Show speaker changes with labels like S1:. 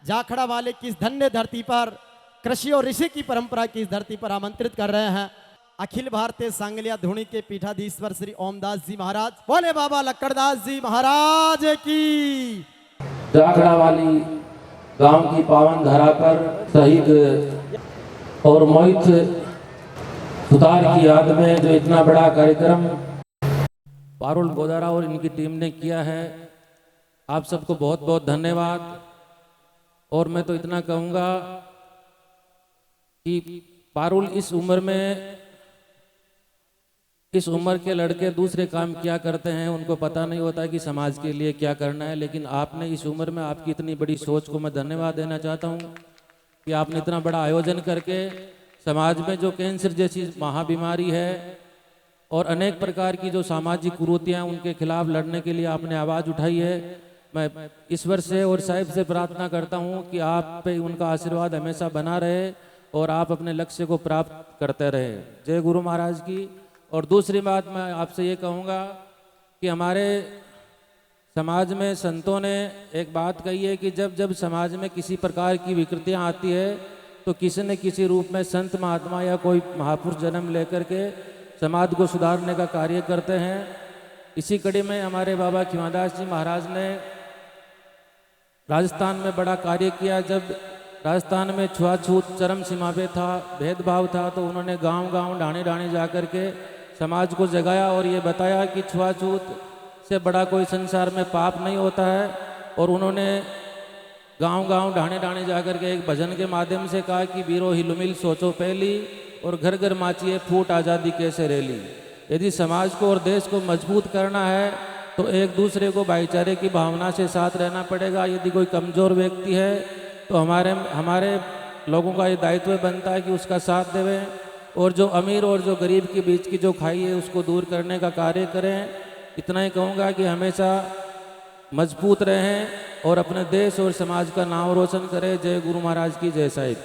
S1: जाखड़ा वाले की इस धन्य धरती पर कृषि और ऋषि की परंपरा की इस धरती पर आमंत्रित कर रहे हैं अखिल भारतीय सांगलिया धुनी के पीठाधीश्वर श्री ओमदास जी महाराज। बोले बाबा लक्कड़दास जी महाराज की।
S2: जाखड़ा वाली गांव की पावन धरा पर शहीद और मोहित सुतार की याद में जो इतना बड़ा कार्यक्रम पारुल गोदारा और इनकी टीम ने किया है, आप सबको बहुत बहुत धन्यवाद। और मैं तो इतना कहूँगा कि पारुल इस उम्र के लड़के दूसरे काम क्या करते हैं, उनको पता नहीं होता कि समाज के लिए क्या करना है, लेकिन आपने इस उम्र में आपकी इतनी बड़ी सोच को मैं धन्यवाद देना चाहता हूँ कि आपने इतना बड़ा आयोजन करके समाज में जो कैंसर जैसी महाबीमारी है और अनेक प्रकार की जो सामाजिक कुरीतियाँ उनके खिलाफ लड़ने के लिए आपने आवाज़ उठाई है। मैं ईश्वर से और साहिब से प्रार्थना करता हूँ कि आप पे उनका आशीर्वाद हमेशा बना रहे और आप अपने लक्ष्य को प्राप्त करते रहे। जय गुरु महाराज की। और दूसरी बात मैं आपसे ये कहूँगा कि हमारे समाज में संतों ने एक बात कही है कि जब जब समाज में किसी प्रकार की विकृतियाँ आती है तो किसी न किसी रूप में संत महात्मा या कोई महापुरुष जन्म लेकर के समाज को सुधारने का कार्य करते हैं। इसी कड़ी में हमारे बाबा खिमादास जी महाराज ने राजस्थान में बड़ा कार्य किया। जब राजस्थान में छुआछूत चरम सीमा पे था, भेदभाव था, तो उन्होंने गांव-गांव ढाणी-ढाणी जा कर के समाज को जगाया और ये बताया कि छुआछूत से बड़ा कोई संसार में पाप नहीं होता है। और उन्होंने गांव-गांव ढाणी-ढाणी जा कर के एक भजन के माध्यम से कहा कि बीरो हिलुमिल सोचो पहली और घर घर माचिए फूट आज़ादी कैसे रैली। यदि समाज को और देश को मजबूत करना है तो एक दूसरे को भाईचारे की भावना से साथ रहना पड़ेगा। यदि कोई कमज़ोर व्यक्ति है तो हमारे लोगों का ये दायित्व बनता है कि उसका साथ देवें और जो अमीर और जो गरीब के बीच की जो खाई है उसको दूर करने का कार्य करें। इतना ही कहूँगा कि हमेशा मजबूत रहें और अपने देश और समाज का नाम रोशन करें। जय गुरु महाराज की, जय साहिब।